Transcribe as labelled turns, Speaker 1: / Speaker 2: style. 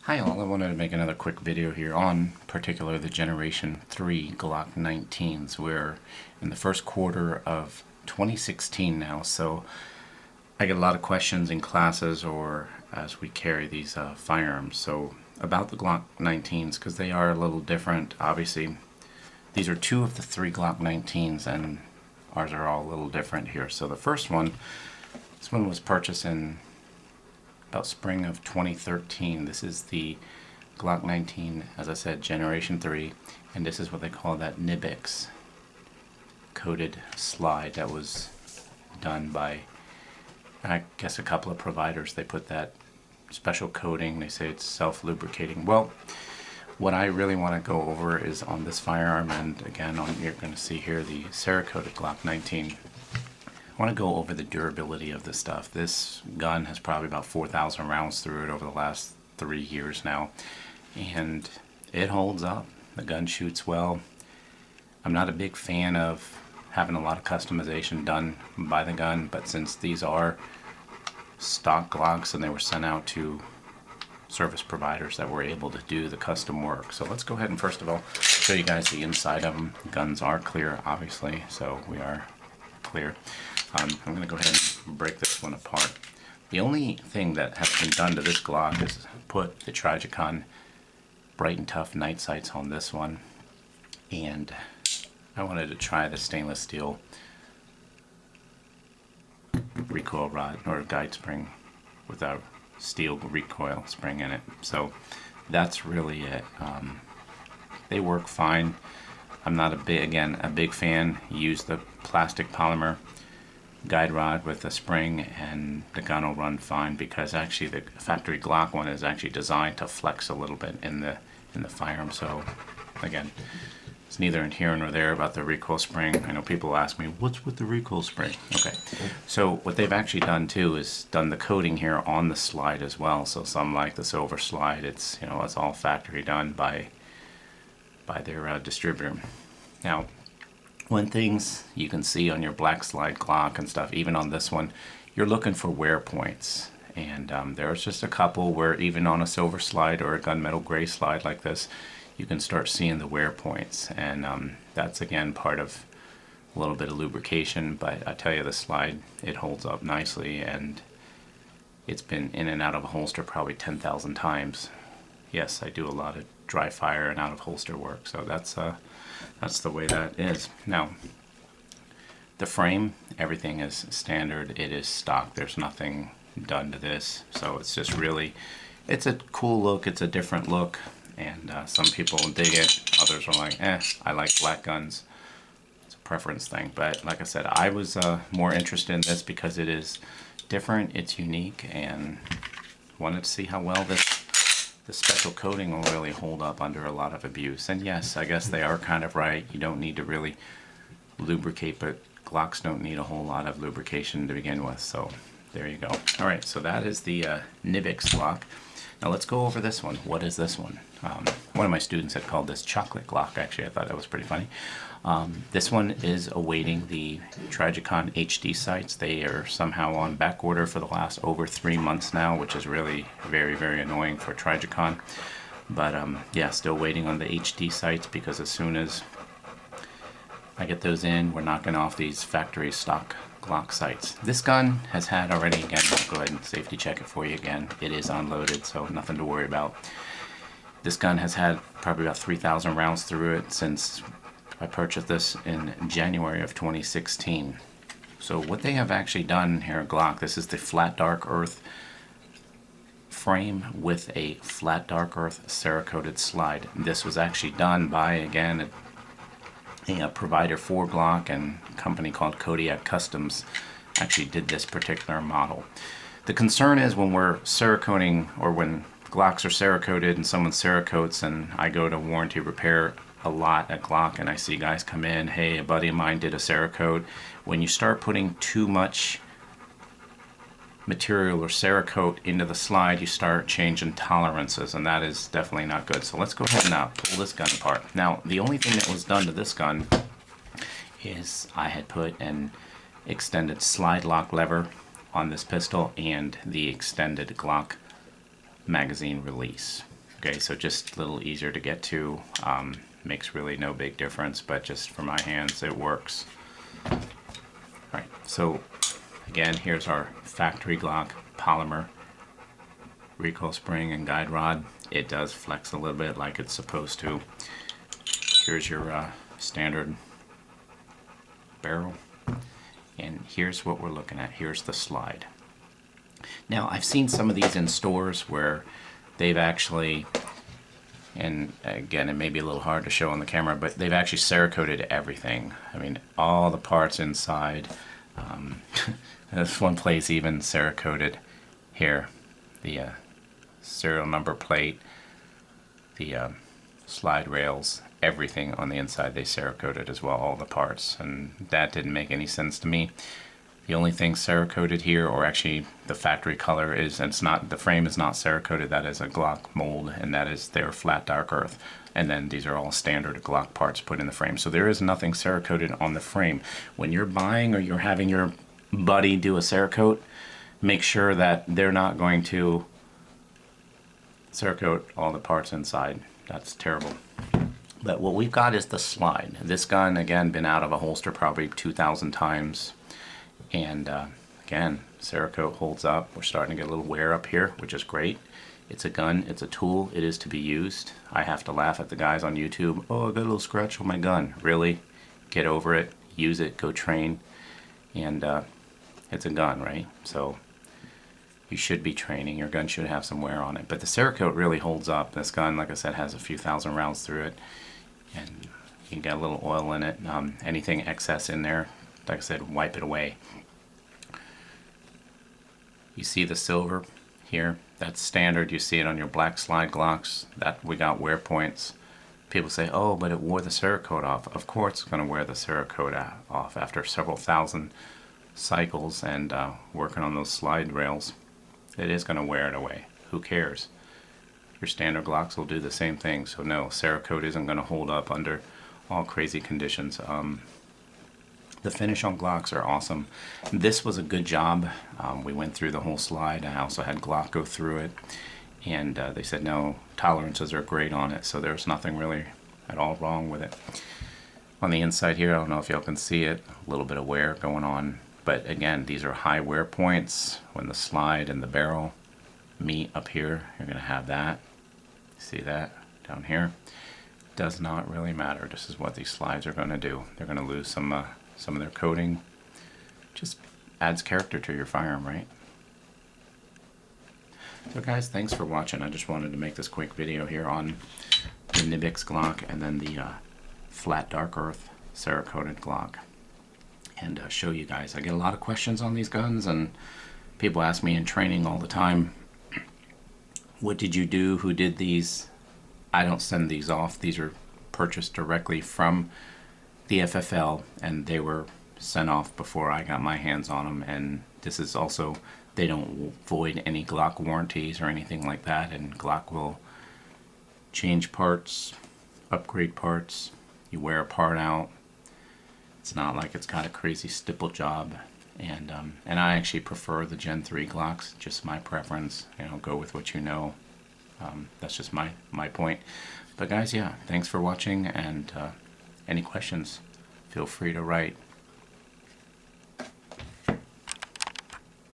Speaker 1: Hi all, I wanted to make another quick video here on particular the Generation 3 Glock 19s. We're in the first quarter of 2016 now, so I get a lot of questions in classes or as we carry these firearms. So about the Glock 19s, because they are a little different. Obviously, these are two of the three Glock 19s and ours are all a little different here. So the first one, this one was purchased in about spring of 2013. This is the Glock 19, as I said, Generation 3, and this is what they call that NiBX coated slide that was done by, I guess, a couple of providers. They put that special coating, they say it's self-lubricating. Well, what I really want to go over is on this firearm, and again, you're going to see here the Cerakote Glock 19. I want to go over the durability of this stuff. This gun has probably about 4,000 rounds through it over the last 3 years now, and it holds up. The gun shoots well. I'm not a big fan of having a lot of customization done by the gun, but since these are stock Glocks and they were sent out to service providers that were able to do the custom work. So let's go ahead and first of all show you guys the inside of them. The guns are clear, obviously, so we are clear. I'm going to go ahead and break this one apart. The only thing that has been done to this Glock is put the Trijicon Bright and Tough night sights on this one, and I wanted to try the stainless steel recoil rod or guide spring with a steel recoil spring in it. So that's really it. They work fine. I'm not a big fan. Use the plastic polymer guide rod with a spring and the gun will run fine, because actually the factory Glock one is actually designed to flex a little bit in the firearm. So again, it's neither in here nor there about the recoil spring. I know people ask me, what's with the recoil spring? Okay, so what they've actually done too is done the coating here on the slide as well. So some like the silver slide, it's, you know, it's all factory done by their distributor. Now, one things you can see on your black slide Glock and stuff, even on this one, you're looking for wear points, and there's just a couple where even on a silver slide or a gunmetal gray slide like this, you can start seeing the wear points, and that's again part of a little bit of lubrication. But I tell you, the slide, it holds up nicely, and it's been in and out of a holster probably 10,000 times. Yes, I do a lot of dry fire and out of holster work, so that's the way that is. Now, the frame, everything is standard. It is stock. There's nothing done to this, so it's just really, it's a cool look. It's a different look, and some people dig it. Others are like, I like black guns. It's a preference thing. But like I said, I was more interested in this because it is different, it's unique, and wanted to see how well the special coating will really hold up under a lot of abuse. And yes, I guess they are kind of right. You don't need to really lubricate, but Glocks don't need a whole lot of lubrication to begin with. So there you go. All right, so that is the NiBX Glock. Now let's go over this one. What is this one? One of my students had called this chocolate Glock. Actually, I thought that was pretty funny. This one is awaiting the Trijicon HD sights. They are somehow on back order for the last over 3 months now, which is really very, very annoying for Trijicon. But yeah, still waiting on the HD sights, because as soon as I get those in, we're knocking off these factory stock Glock sights. This gun has had already, again, I'll go ahead and safety check it for you again. It is unloaded, so nothing to worry about. This gun has had probably about 3,000 rounds through it since I purchased this in January of 2016. So what they have actually done here at Glock, this is the flat dark earth frame with a flat dark earth Cerakoted slide. This was actually done by, again, a provider for Glock, and a company called Kodiak Customs actually did this particular model. The concern is when we're Cerakoting, or when Glocks are Cerakoted and someone Cerakotes, and I go to warranty repair a lot at Glock and I see guys come in, hey, a buddy of mine did a Cerakote. When you start putting too much material or Cerakote into the slide, you start changing tolerances, and that is definitely not good. So let's go ahead and pull this gun apart. Now, the only thing that was done to this gun is I had put an extended slide lock lever on this pistol and the extended Glock magazine release. Okay, so just a little easier to get to. Makes really no big difference, but just for my hands it works. Alright, so again, here's our factory Glock polymer recoil spring and guide rod. It does flex a little bit like it's supposed to. Here's your standard barrel, and here's what we're looking at. Here's the slide. Now, I've seen some of these in stores where they've actually, and again, it may be a little hard to show on the camera, but they've actually Cerakoted everything. I mean, all the parts inside. This one place even Cerakoted here, the serial number plate, the slide rails, everything on the inside they Cerakoted as well, all the parts, and that didn't make any sense to me. The only thing Cerakoted here, or actually the factory color, is, and it's not, the frame is not Cerakoted, that is a Glock mold, and that is their flat dark earth. And then these are all standard Glock parts put in the frame. So there is nothing Cerakoted on the frame. When you're buying or you're having your buddy do a Cerakote, make sure that they're not going to Cerakote all the parts inside. That's terrible. But what we've got is the slide. This gun, again, been out of a holster probably 2,000 times. And again, Cerakote holds up. We're starting to get a little wear up here, which is great. It's a gun, it's a tool, it is to be used. I have to laugh at the guys on YouTube. Oh, I got a little scratch on my gun. Really? Get over it, use it, go train. And it's a gun, right? So you should be training. Your gun should have some wear on it. But the Cerakote really holds up. This gun, like I said, has a few thousand rounds through it. And you can get a little oil in it. Anything excess in there, like I said, wipe it away. You see the silver here? That's standard. You see it on your black slide Glocks. That we got wear points. People say, oh, but it wore the Cerakote off. Of course it's going to wear the Cerakote off after several thousand cycles and working on those slide rails. It is going to wear it away. Who cares? Your standard Glocks will do the same thing. So no, Cerakote isn't going to hold up under all crazy conditions. The finish on Glocks are awesome. This was a good job. We went through the whole slide. I also had Glock go through it, and they said no, tolerances are great on it, so there's nothing really at all wrong with it. On the inside here, I don't know if y'all can see it, a little bit of wear going on, but again, these are high wear points. When the slide and the barrel meet up here, you're going to have that. See that down here? Does not really matter. This is what these slides are going to do. They're going to lose some of their coating. Just adds character to your firearm, right? So guys, thanks for watching. I just wanted to make this quick video here on the NiBX Glock and then the flat dark earth Cera-coated Glock, and show you guys. I get a lot of questions on these guns, and people ask me in training all the time, what did you do? Who did these? I don't send these off. These are purchased directly from the FFL, and they were sent off before I got my hands on them. And this is also, they don't void any Glock warranties or anything like that, and Glock will change parts, upgrade parts. You wear a part out, it's not like it's got a crazy stipple job. And I actually prefer the Gen 3 Glocks, just my preference. You know, go with what you know. That's just my point. But guys, yeah, thanks for watching, and any questions, feel free to write.